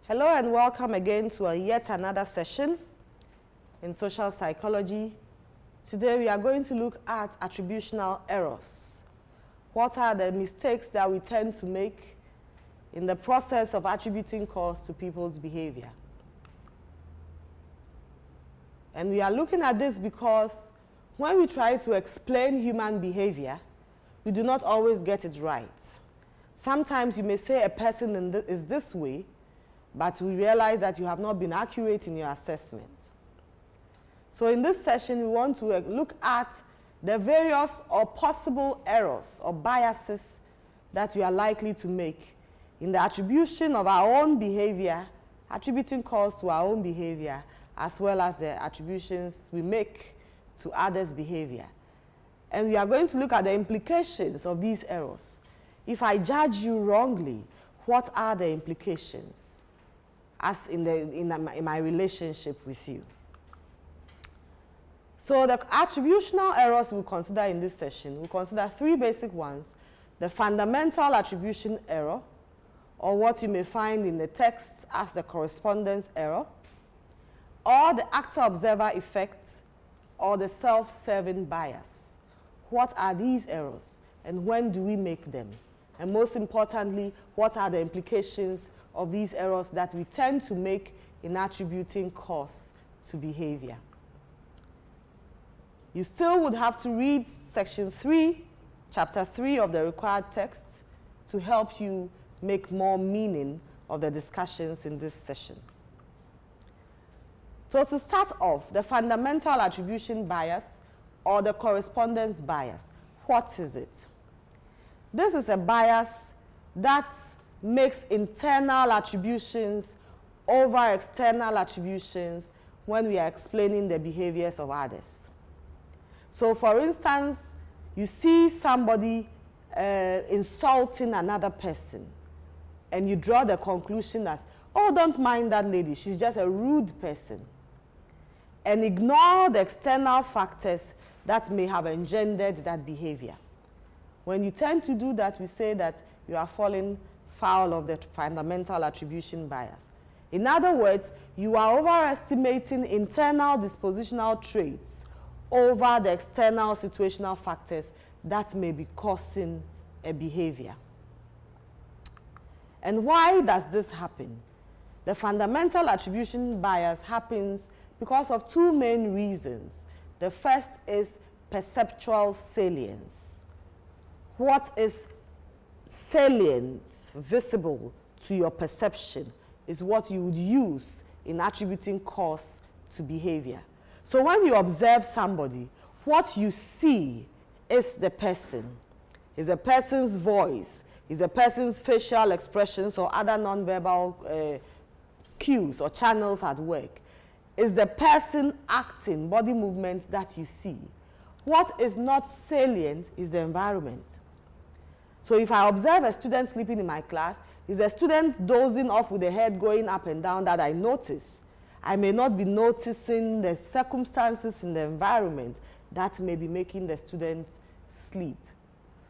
Hello and welcome again to yet another session in social psychology. Today we are going to look at attributional errors. What are the mistakes that we tend to make in the process of attributing cause to people's behavior? And we are looking at this because when we try to explain human behavior, we do not always get it right. Sometimes you may say a person is this way, but we realize that you have not been accurate in your assessment. So in this session, we want to look at the various or possible errors or biases that we are likely to make in the attribution of our own behavior, attributing cause to our own behavior, as well as the attributions we make to others' behavior. And we are going to look at the implications of these errors. If I judge you wrongly, what are the implications as in my relationship with you? So the attributional errors we'll consider in this session, we'll consider three basic ones: the fundamental attribution error, or what you may find in the text as the correspondence error, or the actor-observer effect, or the self-serving bias. What are these errors, and when do we make them? And most importantly, what are the implications of these errors that we tend to make in attributing cause to behavior? You still would have to read section 3, chapter 3 of the required text to help you make more meaning of the discussions in this session. So to start off, the fundamental attribution bias or the correspondence bias, what is it? This is a bias that makes internal attributions over external attributions when we are explaining the behaviors of others. So for instance, you see somebody insulting another person, and you draw the conclusion that, oh, don't mind that lady, she's just a rude person, and ignore the external factors that may have engendered that behavior. When you tend to do that, we say that you are falling foul of the fundamental attribution bias. In other words, you are overestimating internal dispositional traits over the external situational factors that may be causing a behavior. And why does this happen? The fundamental attribution bias happens because of two main reasons. The first is perceptual salience. What is salient, visible to your perception, is what you would use in attributing cause to behavior. So when you observe somebody, what you see is the person, is a person's voice, is a person's facial expressions or other nonverbal cues or channels at work, is the person acting, body movements that you see. What is not salient is the environment. So if I observe a student sleeping in my class, is a student dozing off with the head going up and down that I notice. I may not be noticing the circumstances in the environment that may be making the student sleep.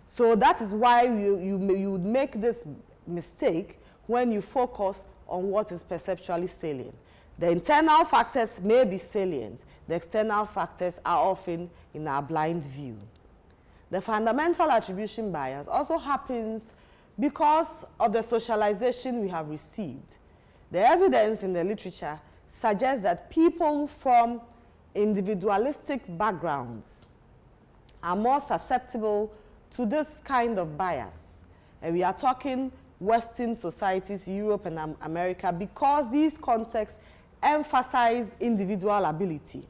So that is why you would make this mistake when you focus on what is perceptually salient. The internal factors may be salient. The external factors are often in our blind view. The fundamental attribution bias also happens because of the socialization we have received. The evidence in the literature suggests that people from individualistic backgrounds are more susceptible to this kind of bias. And we are talking Western societies, Europe and America, because these contexts emphasize individual ability.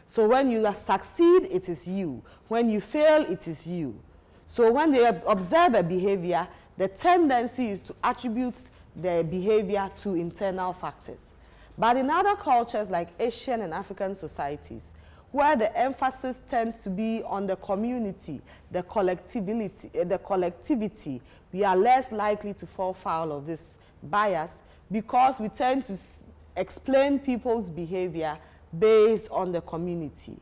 So when you succeed, it is you. When you fail, it is you. So when they observe a behavior, the tendency is to attribute the behavior to internal factors. But in other cultures like Asian and African societies, where the emphasis tends to be on the community, the collectivity, we are less likely to fall foul of this bias because we tend to explain people's behavior based on the community.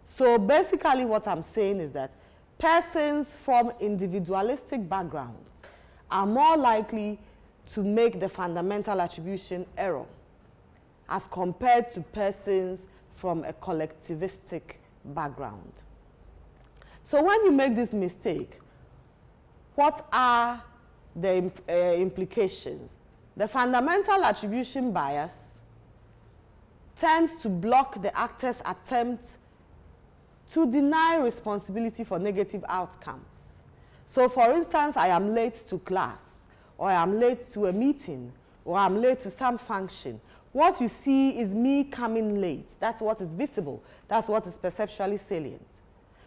So basically what I'm saying is that persons from individualistic backgrounds are more likely to make the fundamental attribution error as compared to persons from a collectivistic background. So when you make this mistake, what are the implications? The fundamental attribution bias tends to block the actor's attempt to deny responsibility for negative outcomes. So for instance, I am late to class, or I am late to a meeting, or I'm late to some function. What you see is me coming late. That's what is visible. That's what is perceptually salient.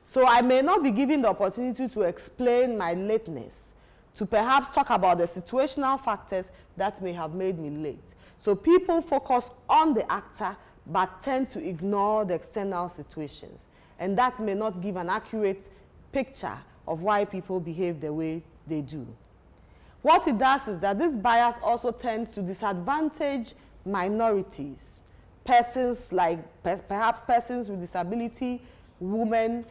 So I may not be given the opportunity to explain my lateness, to perhaps talk about the situational factors that may have made me late. So people focus on the actor but tend to ignore the external situations. And that may not give an accurate picture of why people behave the way they do. What it does is that this bias also tends to disadvantage minorities, persons like perhaps persons with disability, women,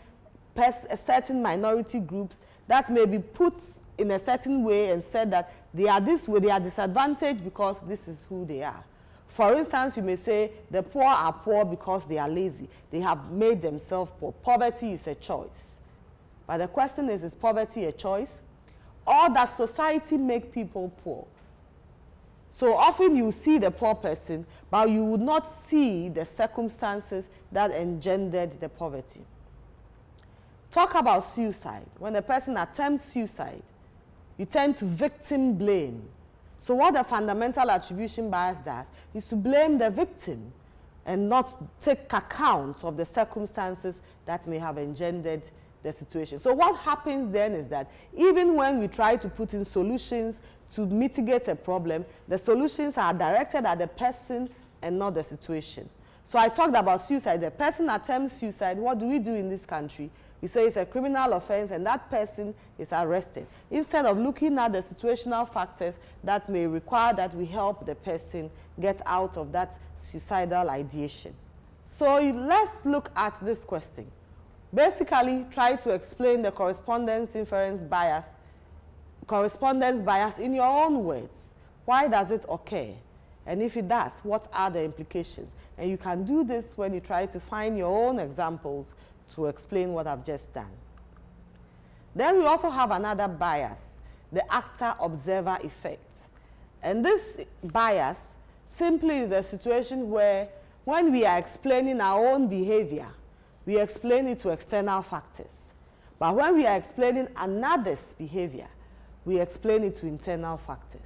certain minority groups that may be put in a certain way and said that they are this way, they are disadvantaged because this is who they are. For instance, you may say the poor are poor because they are lazy. They have made themselves poor. Poverty is a choice. But the question is poverty a choice? Or does society make people poor? So often you see the poor person, but you would not see the circumstances that engendered the poverty. Talk about suicide. When a person attempts suicide, you tend to victim blame. So what the fundamental attribution bias does is to blame the victim and not take account of the circumstances that may have engendered the situation. So what happens then is that even when we try to put in solutions to mitigate a problem, the solutions are directed at the person and not the situation. So I talked about suicide. The person attempts suicide. What do we do in this country? We say it's a criminal offense and that person is arrested, instead of looking at the situational factors that may require that we help the person get out of that suicidal ideation. So let's look at this question. Basically, try to explain the correspondence bias in your own words. Why does it occur? And if it does, what are the implications? And you can do this when you try to find your own examples to explain what I've just done. Then we also have another bias, the actor-observer effect. And this bias simply is a situation where when we are explaining our own behavior, we explain it to external factors. But when we are explaining another's behavior, we explain it to internal factors.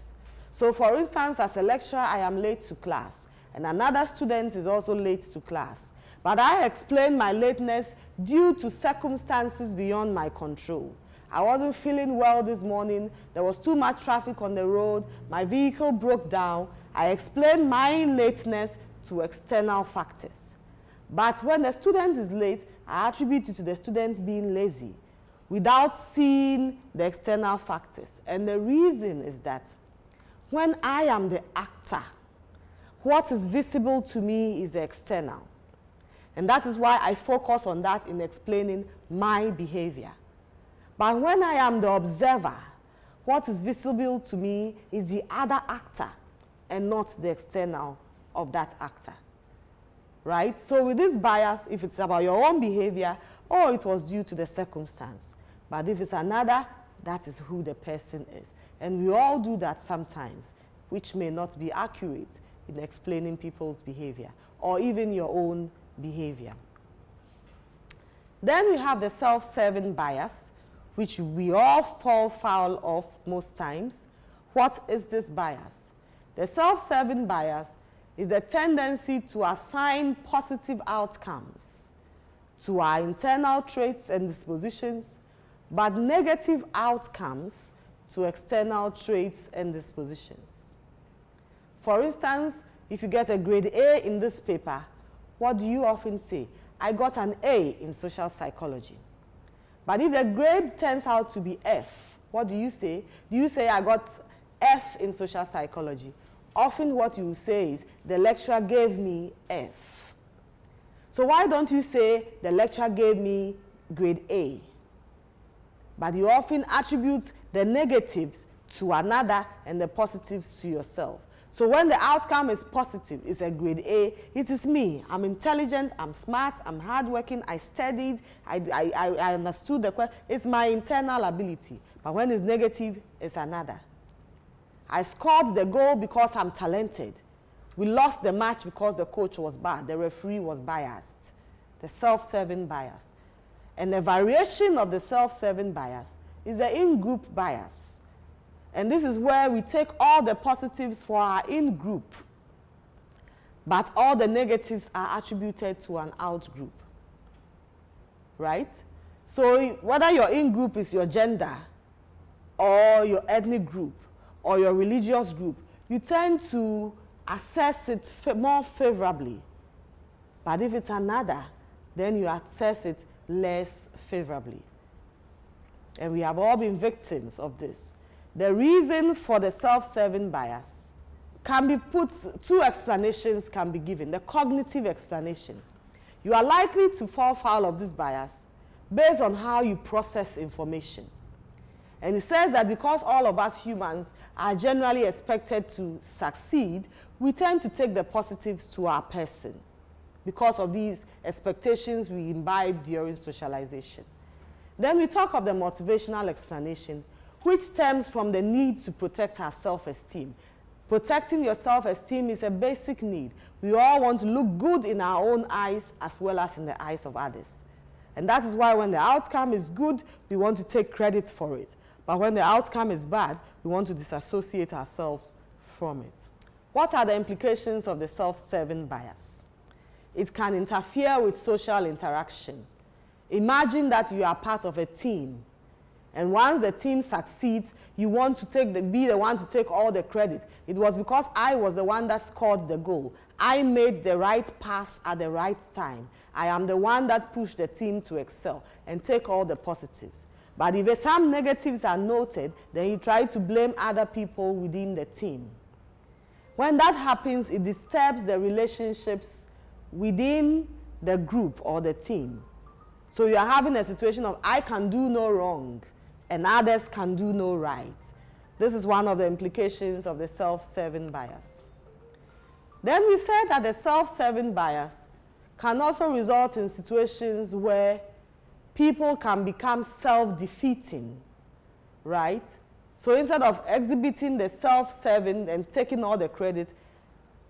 So for instance, as a lecturer, I am late to class, and another student is also late to class. But I explain my lateness due to circumstances beyond my control. I wasn't feeling well this morning. There was too much traffic on the road. My vehicle broke down. I explained my lateness to external factors. But when the student is late, I attribute it to the student being lazy without seeing the external factors. And the reason is that when I am the actor, what is visible to me is the external. And that is why I focus on that in explaining my behavior. But when I am the observer, what is visible to me is the other actor and not the external of that actor. Right? So with this bias, if it's about your own behavior, or it was due to the circumstance. But if it's another, that is who the person is. And we all do that sometimes, which may not be accurate in explaining people's behavior, or even your own behavior. Then we have the self-serving bias, which we all fall foul of most times. What is this bias? The self-serving bias is the tendency to assign positive outcomes to our internal traits and dispositions, but negative outcomes to external traits and dispositions. For instance, if you get a grade A in this paper, what do you often say? I got an A in social psychology. But if the grade turns out to be F, what do you say? Do you say I got F in social psychology? Often what you say is the lecturer gave me F. So why don't you say the lecturer gave me grade A? But you often attribute the negatives to another and the positives to yourself. So when the outcome is positive, it's a grade A, it is me. I'm intelligent, I'm smart, I'm hardworking, I studied, I understood the question. It's my internal ability. But when it's negative, it's another. I scored the goal because I'm talented. We lost the match because the coach was bad, the referee was biased. The self-serving bias. And the variation of the self-serving bias is the in-group bias. And this is where we take all the positives for our in-group, but all the negatives are attributed to an out-group, right? So whether your in-group is your gender, or your ethnic group, or your religious group, you tend to assess it more favorably. But if it's another, then you assess it less favorably. And we have all been victims of this. The reason for the self-serving bias can be put, two explanations can be given. The cognitive explanation. You are likely to fall foul of this bias based on how you process information. And it says that because all of us humans are generally expected to succeed, we tend to take the positives to our person because of these expectations we imbibe during socialization. Then we talk of the motivational explanation, which stems from the need to protect our self-esteem. Protecting your self-esteem is a basic need. We all want to look good in our own eyes as well as in the eyes of others. And that is why when the outcome is good, we want to take credit for it. But when the outcome is bad, we want to disassociate ourselves from it. What are the implications of the self-serving bias? It can interfere with social interaction. Imagine that you are part of a team. And once the team succeeds, you want to be the one to take all the credit. It was because I was the one that scored the goal. I made the right pass at the right time. I am the one that pushed the team to excel and take all the positives. But if some negatives are noted, then you try to blame other people within the team. When that happens, it disturbs the relationships within the group or the team. So you are having a situation of I can do no wrong and others can do no right. This is one of the implications of the self-serving bias. Then we said that the self-serving bias can also result in situations where people can become self-defeating, right? So instead of exhibiting the self-serving and taking all the credit,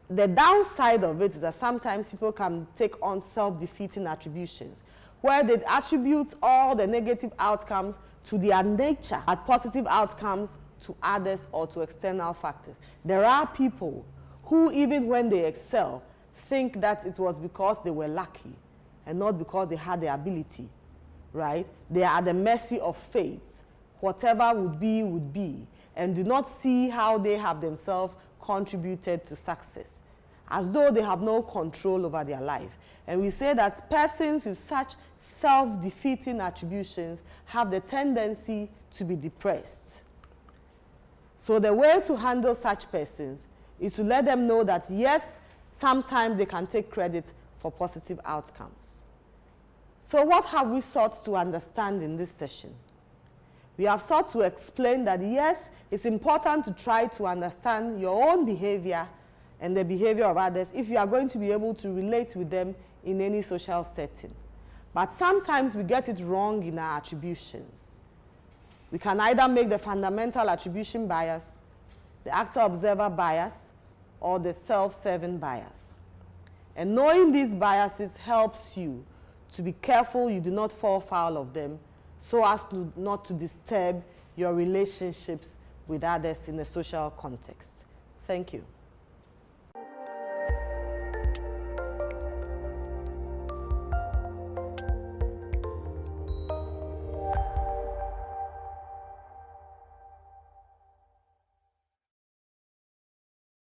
the downside of it is that sometimes people can take on self-defeating attributions, where they attribute all the negative outcomes to their nature, and positive outcomes to others or to external factors. There are people who, even when they excel, think that it was because they were lucky and not because they had the ability, right? They are at the mercy of fate. Whatever would be, and do not see how they have themselves contributed to success, as though they have no control over their life. And we say that persons with such self-defeating attributions have the tendency to be depressed. So the way to handle such persons is to let them know that yes, sometimes they can take credit for positive outcomes. So what have we sought to understand in this session? We have sought to explain that yes, it's important to try to understand your own behavior and the behavior of others if you are going to be able to relate with them in any social setting. But sometimes we get it wrong in our attributions. We can either make the fundamental attribution bias, the actor-observer bias, or the self-serving bias. And knowing these biases helps you to be careful you do not fall foul of them so as not to disturb your relationships with others in a social context. Thank you.